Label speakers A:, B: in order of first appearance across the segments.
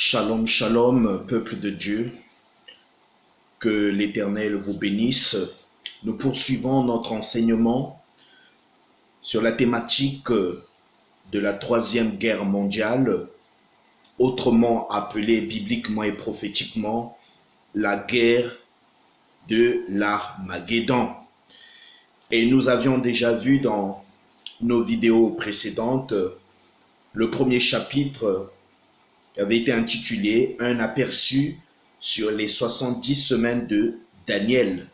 A: Shalom, shalom, peuple de Dieu, que l'Éternel vous bénisse. Nous poursuivons notre enseignement sur la thématique de la Troisième Guerre mondiale, autrement appelée bibliquement et prophétiquement la guerre de l'Armageddon. Et nous avions déjà vu dans nos vidéos précédentes le premier chapitre qui avait été intitulé « Un aperçu sur les 70 semaines de Daniel ».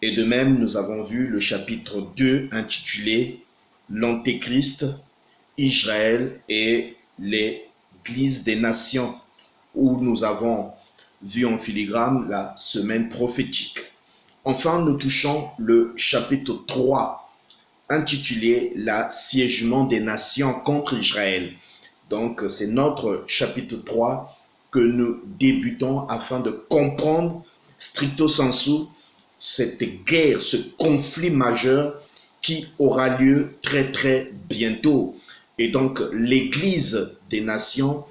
A: Et de même, nous avons vu le chapitre 2 intitulé « L'Antéchrist, Israël et l'Église des nations » où nous avons vu en filigrane la semaine prophétique. Enfin, nous touchons le chapitre 3 intitulé « L'assiégement des nations contre Israël ». Donc, c'est notre chapitre 3 que nous débutons afin de comprendre stricto sensu cette guerre, ce conflit majeur qui aura lieu très bientôt. Et donc, l'Église des nations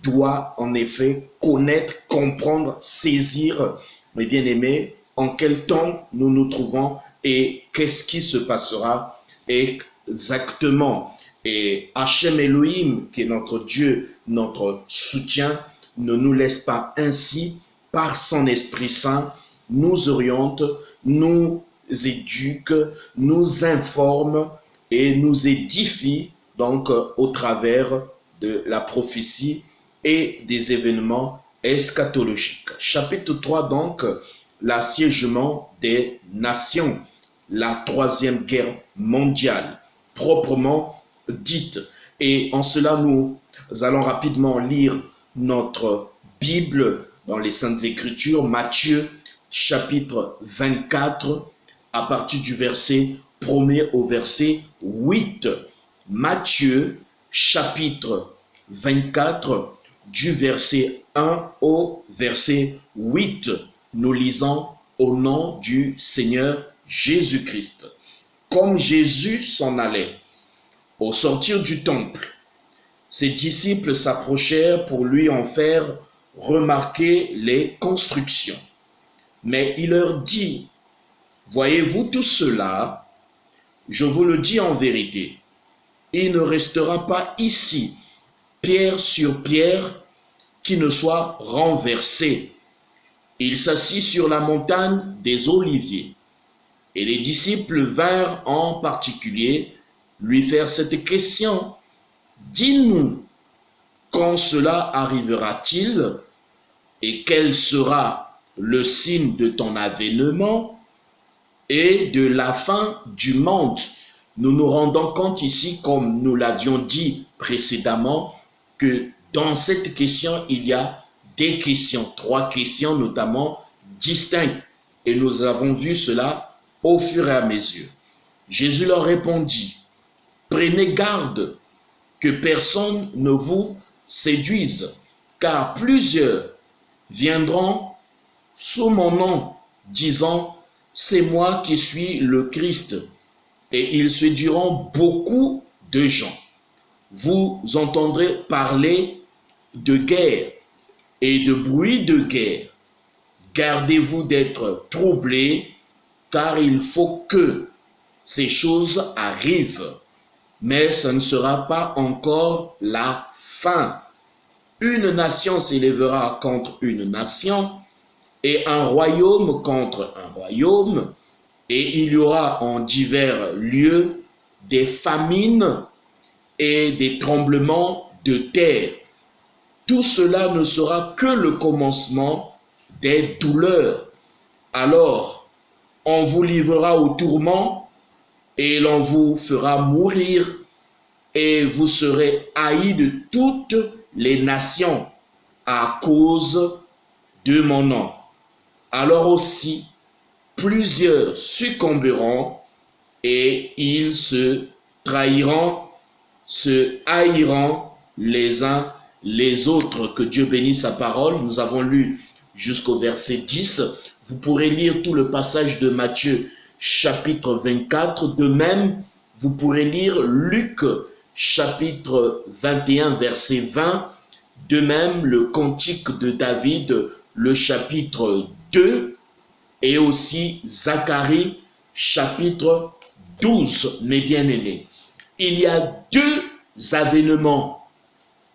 A: doit en effet connaître, comprendre, saisir, mes bien-aimés, en quel temps nous nous trouvons et qu'est-ce qui se passera exactement. Et Hachem Elohim, qui est notre Dieu, notre soutien, ne nous laisse pas ainsi, par son Esprit Saint, nous oriente, nous éduque, nous informe et nous édifie, donc au travers de la prophétie et des événements eschatologiques. Chapitre 3, donc, l'assiégement des nations, la Troisième Guerre mondiale, proprement dite. Et en cela, nous allons rapidement lire notre Bible dans les Saintes Écritures, Matthieu, chapitre 24, à partir du verset 1er au verset 8. Matthieu, chapitre 24, du verset 1 au verset 8. Nous lisons au nom du Seigneur Jésus-Christ. Comme Jésus s'en allait, au sortir du temple, ses disciples s'approchèrent pour lui en faire remarquer les constructions. Mais il leur dit, « Voyez-vous tout cela? Je vous le dis en vérité, il ne restera pas ici pierre sur pierre qui ne soit renversée. » Il s'assit sur la montagne des Oliviers. Et les disciples vinrent en particulier lui faire cette question. « Dis-nous, quand cela arrivera-t-il et quel sera le signe de ton avènement et de la fin du monde ?» Nous nous rendons compte ici, comme nous l'avions dit précédemment, que dans cette question, il y a des questions, 3 questions notamment distinctes. Et nous avons vu cela au fur et à mesure. Jésus leur répondit, « Prenez garde que personne ne vous séduise, car plusieurs viendront sous mon nom, disant, c'est moi qui suis le Christ, et ils séduiront beaucoup de gens. Vous entendrez parler de guerre et de bruit de guerre. Gardez-vous d'être troublés, car il faut que ces choses arrivent. Mais ce ne sera pas encore la fin. Une nation s'élèvera contre une nation, et un royaume contre un royaume, et il y aura en divers lieux des famines et des tremblements de terre. Tout cela ne sera que le commencement des douleurs. Alors, on vous livrera au tourment, et l'on vous fera mourir, et vous serez haïs de toutes les nations à cause de mon nom. Alors aussi, plusieurs succomberont, et ils se trahiront, se haïront les uns les autres. Que Dieu bénisse sa parole. Nous avons lu jusqu'au verset 10. Vous pourrez lire tout le passage de Matthieu, chapitre 24. De même, vous pourrez lire Luc, chapitre 21, verset 20, De même, le Cantique de David, le chapitre 2, et aussi Zacharie, chapitre 12, mes bien-aimés. Il y a deux avènements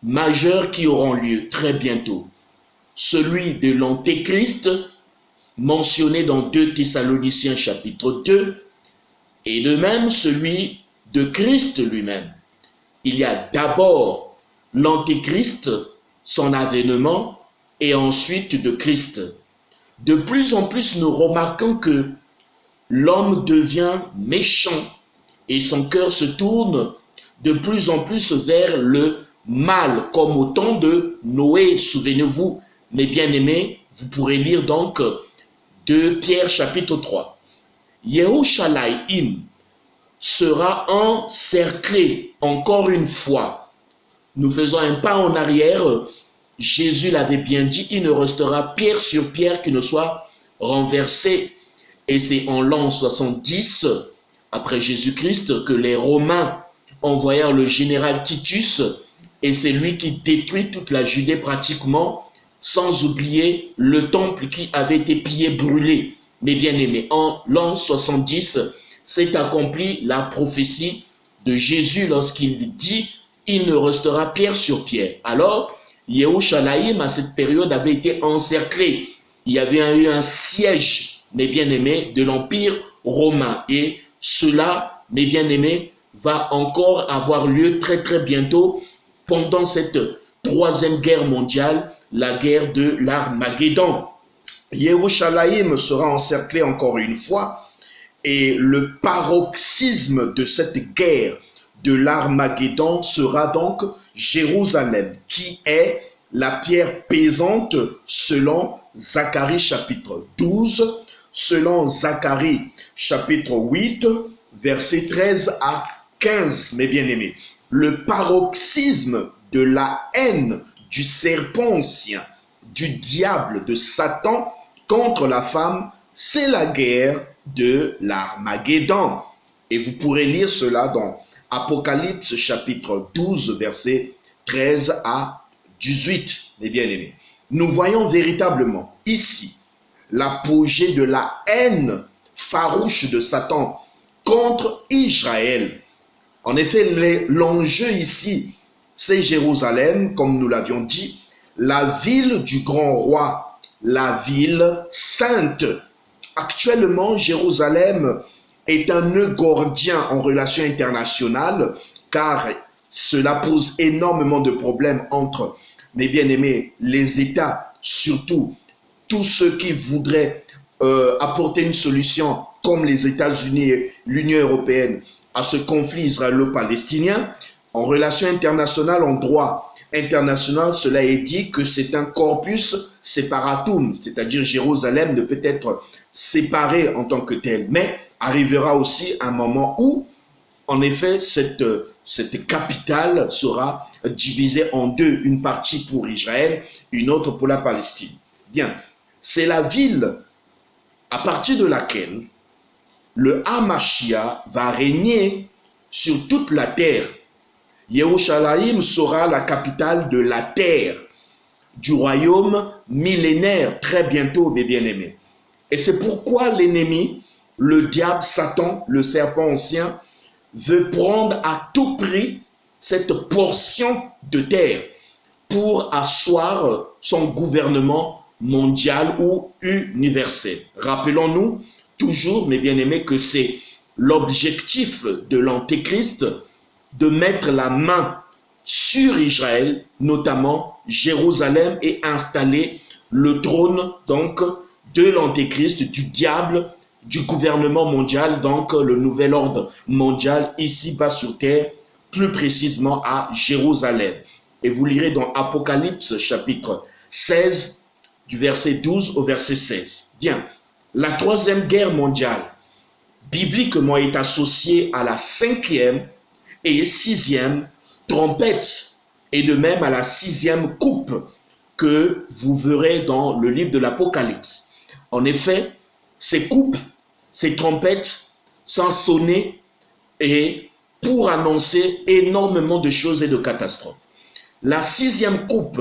A: majeurs qui auront lieu très bientôt. Celui de l'Antéchrist, mentionné dans 2 Thessaloniciens chapitre 2, et de même celui de Christ lui-même. Il y a d'abord l'Antéchrist, son avènement, et ensuite de Christ. De plus en plus, nous remarquons que l'homme devient méchant et son cœur se tourne de plus en plus vers le mal, comme au temps de Noé. Souvenez-vous, mes bien-aimés, vous pourrez lire donc 2 Pierre chapitre 3. Yerushalayim sera encerclé encore une fois. Nous faisons un pas en arrière. Jésus l'avait bien dit, il ne restera pierre sur pierre qui ne soit renversé. Et c'est en l'an 70, après Jésus-Christ, que les Romains envoyèrent le général Titus, et c'est lui qui détruit toute la Judée pratiquement, sans oublier le temple qui avait été pillé, brûlé. Mais bien aimés, en l'an 70, s'est accomplie la prophétie de Jésus lorsqu'il dit « Il ne restera pierre sur pierre ». Alors, Yerushalayim, à cette période, avait été encerclé. Il y avait eu un siège, mes bien-aimés, de l'Empire romain. Et cela, mes bien-aimés, va encore avoir lieu très très bientôt pendant cette troisième guerre mondiale, la guerre de l'Armageddon. Yerushalayim sera encerclé encore une fois et le paroxysme de cette guerre de l'Armageddon sera donc Jérusalem, qui est la pierre pesante selon Zacharie chapitre 12, selon Zacharie chapitre 8, versets 13 à 15, mes bien-aimés. Le paroxysme de la haine du serpent ancien, du diable, de Satan contre la femme, c'est la guerre de l'Armageddon. Et vous pourrez lire cela dans Apocalypse chapitre 12, versets 13 à 18, mes bien-aimés. Nous voyons véritablement ici l'apogée de la haine farouche de Satan contre Israël. En effet, l'enjeu ici, c'est Jérusalem, comme nous l'avions dit, la ville du grand roi, la ville sainte. Actuellement, Jérusalem est un nœud gordien en relations internationales, car cela pose énormément de problèmes entre, mes bien-aimés, les États, surtout tous ceux qui voudraient apporter une solution, comme les États-Unis et l'Union européenne, à ce conflit israélo-palestinien. En relations internationales, en droit international, cela est dit que c'est un corpus separatum, c'est-à-dire Jérusalem ne peut être séparée en tant que telle, mais arrivera aussi un moment où, en effet, cette capitale sera divisée en deux, une partie pour Israël, une autre pour la Palestine. Bien, c'est la ville à partir de laquelle le Hamashiach va régner sur toute la terre. Yerushalayim sera la capitale de la terre, du royaume millénaire, très bientôt, mes bien-aimés. Et c'est pourquoi l'ennemi, le diable, Satan, le serpent ancien, veut prendre à tout prix cette portion de terre pour asseoir son gouvernement mondial ou universel. Rappelons-nous toujours, mes bien-aimés, que c'est l'objectif de l'Antéchrist de mettre la main sur Israël, notamment Jérusalem, et installer le trône donc de l'Antéchrist, du diable, du gouvernement mondial, donc le nouvel ordre mondial ici-bas sur terre, plus précisément à Jérusalem. Et vous lirez dans Apocalypse chapitre 16, du verset 12 au verset 16. Bien, la troisième guerre mondiale, bibliquement, est associée à la 5e et 6e trompette, et de même à la 6e coupe que vous verrez dans le livre de l'Apocalypse. En effet, ces coupes, ces trompettes sont sonnées et pour annoncer énormément de choses et de catastrophes. La sixième coupe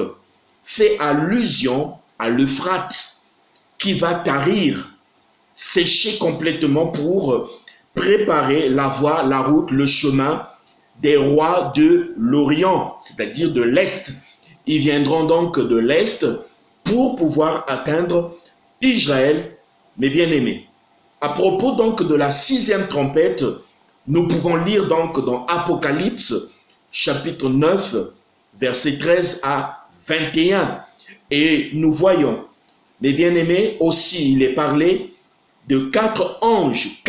A: fait allusion à l'Euphrate qui va tarir, sécher complètement pour préparer la voie, la route, le chemin des rois de l'Orient, c'est-à-dire de l'Est. Ils viendront donc de l'Est pour pouvoir atteindre Israël, mes bien-aimés. À propos donc de la sixième trompette, nous pouvons lire donc dans Apocalypse, chapitre 9, versets 13 à 21. Et nous voyons, mes bien-aimés, aussi il est parlé de quatre anges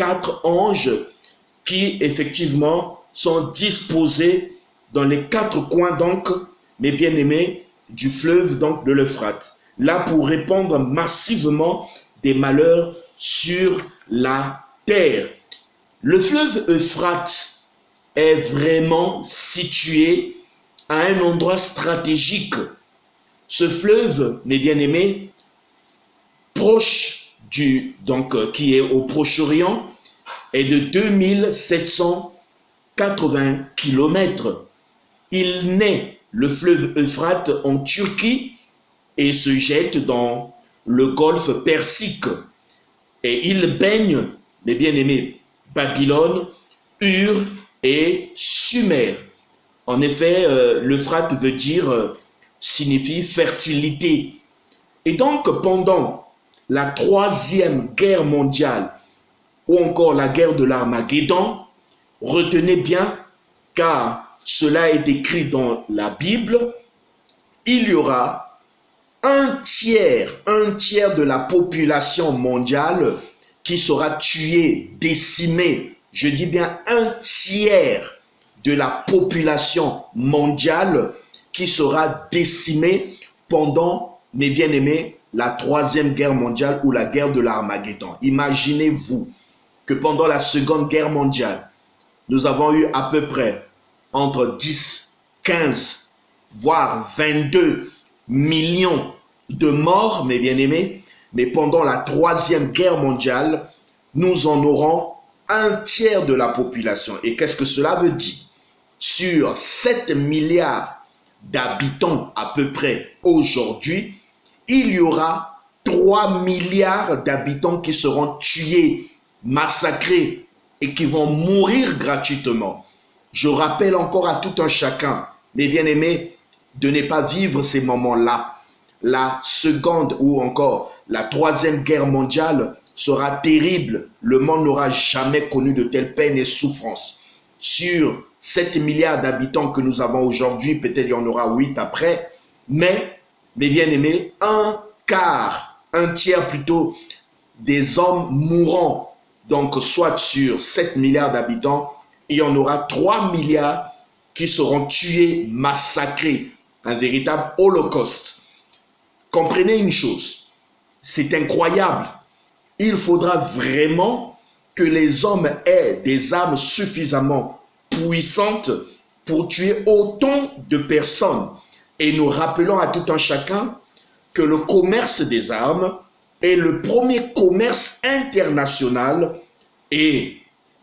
A: qui effectivement sont disposés dans les quatre coins donc, mes bien-aimés, du fleuve donc de l'Euphrate. Là pour répandre massivement des malheurs sur la terre. Le fleuve Euphrate est vraiment situé à un endroit stratégique. Ce fleuve, mes bien-aimés, proche qui est au Proche-Orient, est de 2780 km. Il naît, le fleuve Euphrate, en Turquie et se jette dans le golfe Persique. Et il baigne, mes bien-aimés, Babylone, Ur et Sumer. En effet, l'Euphrate veut dire, signifie fertilité. Et donc, pendant la troisième guerre mondiale, ou encore la guerre de l'Armageddon, retenez bien, car cela est écrit dans la Bible, il y aura un tiers de la population mondiale qui sera tuée, décimée. Je dis bien un tiers de la population mondiale qui sera décimée pendant, mes bien-aimés, la troisième guerre mondiale ou la guerre de l'Armageddon. Imaginez-vous que pendant la seconde guerre mondiale, nous avons eu à peu près entre 10, 15, voire 22 millions de morts, mes bien-aimés, mais pendant la troisième guerre mondiale, nous en aurons un tiers de la population. Et qu'est-ce que cela veut dire? Sur 7 milliards d'habitants à peu près aujourd'hui, il y aura 3 milliards d'habitants qui seront tués, massacrés et qui vont mourir gratuitement. Je rappelle encore à tout un chacun, mes bien-aimés, de ne pas vivre ces moments-là. La seconde ou encore la troisième guerre mondiale sera terrible. Le monde n'aura jamais connu de telles peines et souffrances. Sur 7 milliards d'habitants que nous avons aujourd'hui, peut-être il y en aura 8 après, mais, mes bien-aimés, un tiers plutôt des hommes mourront. Donc, soit sur 7 milliards d'habitants, il y en aura 3 milliards qui seront tués, massacrés. Un véritable holocauste. Comprenez une chose, c'est incroyable. Il faudra vraiment que les hommes aient des armes suffisamment puissantes pour tuer autant de personnes. Et nous rappelons à tout un chacun que le commerce des armes est le premier commerce international et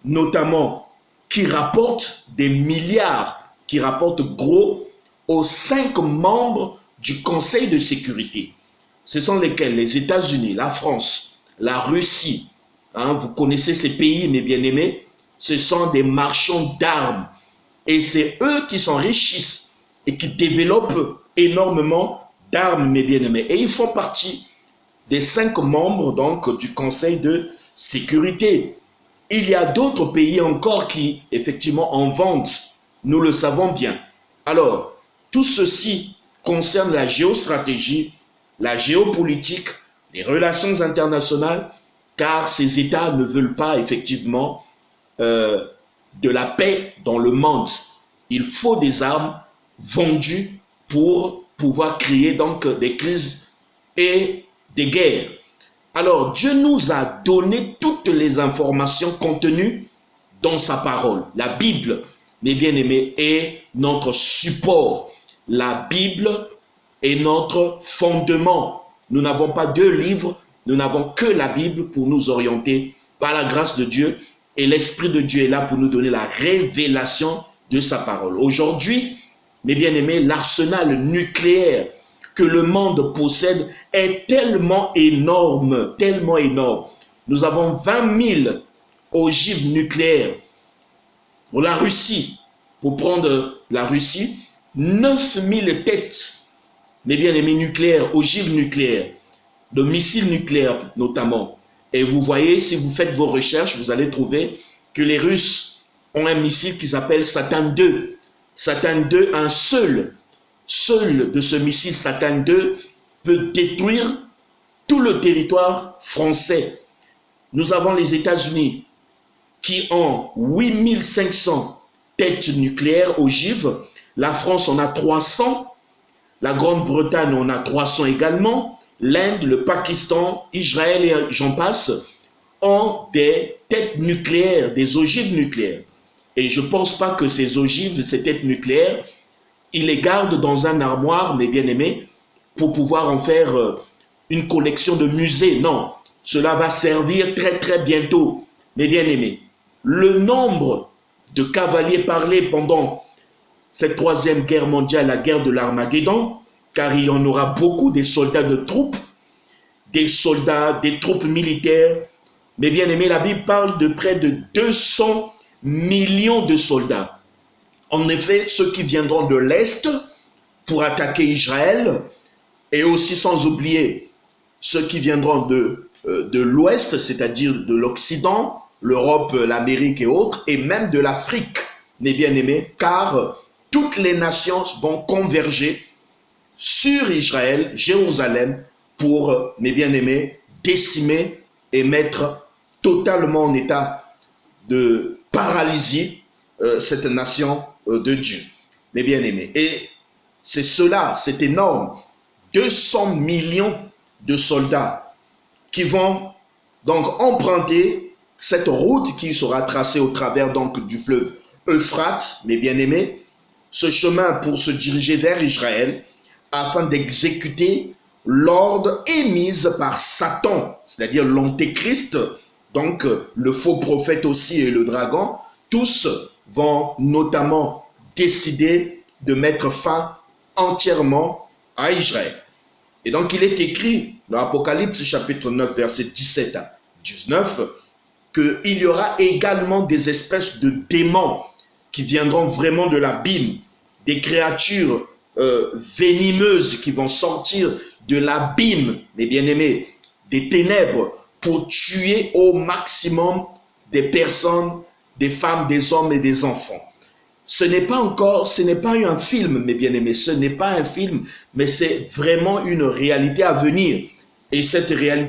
A: notamment qui rapporte des milliards, qui rapporte gros aux 5 membres du Conseil de sécurité. Ce sont lesquels? Les États-Unis, la France, la Russie. Vous connaissez ces pays, mes bien-aimés. Ce sont des marchands d'armes. Et c'est eux qui s'enrichissent et qui développent énormément d'armes, mes bien-aimés. Et ils font partie des 5 membres donc, du Conseil de sécurité. Il y a d'autres pays encore qui, effectivement, en vendent. Nous le savons bien. Alors, tout ceci concerne la géostratégie, la géopolitique, les relations internationales, car ces États ne veulent pas effectivement de la paix dans le monde. Il faut des armes vendues pour pouvoir créer donc des crises et des guerres. Alors, Dieu nous a donné toutes les informations contenues dans sa parole. La Bible, mes bien-aimés, est notre support. La Bible est notre fondement. Nous n'avons pas 2 livres, nous n'avons que la Bible pour nous orienter par la grâce de Dieu. Et l'Esprit de Dieu est là pour nous donner la révélation de sa parole. Aujourd'hui, mes bien-aimés, l'arsenal nucléaire que le monde possède est tellement énorme, tellement énorme. Nous avons 20 000 ogives nucléaires. Pour la Russie, pour prendre la Russie, 9 000 têtes, mes bien-aimés, nucléaires, ogives nucléaires, de missiles nucléaires notamment. Et vous voyez, si vous faites vos recherches, vous allez trouver que les Russes ont un missile qui s'appelle Satan II. Satan II, un seul de ce missile Satan II peut détruire tout le territoire français. Nous avons les États-Unis qui ont 8500 têtes nucléaires ogives. La France en a 300. La Grande-Bretagne en a 300 également. L'Inde, le Pakistan, Israël et j'en passe ont des têtes nucléaires, des ogives nucléaires. Et je ne pense pas que ces ogives, ces têtes nucléaires, ils les gardent dans un armoire, mes bien-aimés, pour pouvoir en faire une collection de musées. Non, cela va servir très très bientôt, mes bien-aimés. Le nombre de cavaliers parlés pendant cette troisième guerre mondiale, la guerre de l'Armageddon, car il y en aura beaucoup, des soldats de troupes, des soldats, des troupes militaires. Mais bien aimé, la Bible parle de près de 200 millions de soldats. En effet, ceux qui viendront de l'Est pour attaquer Israël, et aussi sans oublier ceux qui viendront de l'Ouest, c'est-à-dire de l'Occident, l'Europe, l'Amérique et autres, et même de l'Afrique, mes bien-aimés, car toutes les nations vont converger sur Israël, Jérusalem, pour, mes bien-aimés, décimer et mettre totalement en état de paralysie cette nation de Dieu, mes bien-aimés. Et c'est cela, c'est énorme, 200 millions de soldats qui vont donc emprunter cette route qui sera tracée au travers donc du fleuve Euphrate, mes bien-aimés, ce chemin pour se diriger vers Israël, afin d'exécuter l'ordre émise par Satan, c'est-à-dire l'antéchrist, donc le faux prophète aussi et le dragon. Tous vont notamment décider de mettre fin entièrement à Israël. Et donc il est écrit dans l'Apocalypse chapitre 9 verset 17 à 19 qu'il y aura également des espèces de démons qui viendront vraiment de l'abîme, des créatures venimeuses qui vont sortir de l'abîme, mes bien-aimés, des ténèbres, pour tuer au maximum des personnes, des femmes, des hommes et des enfants. Ce n'est pas un film, mes bien-aimés, ce n'est pas un film, mais c'est vraiment une réalité à venir. Et cette réalité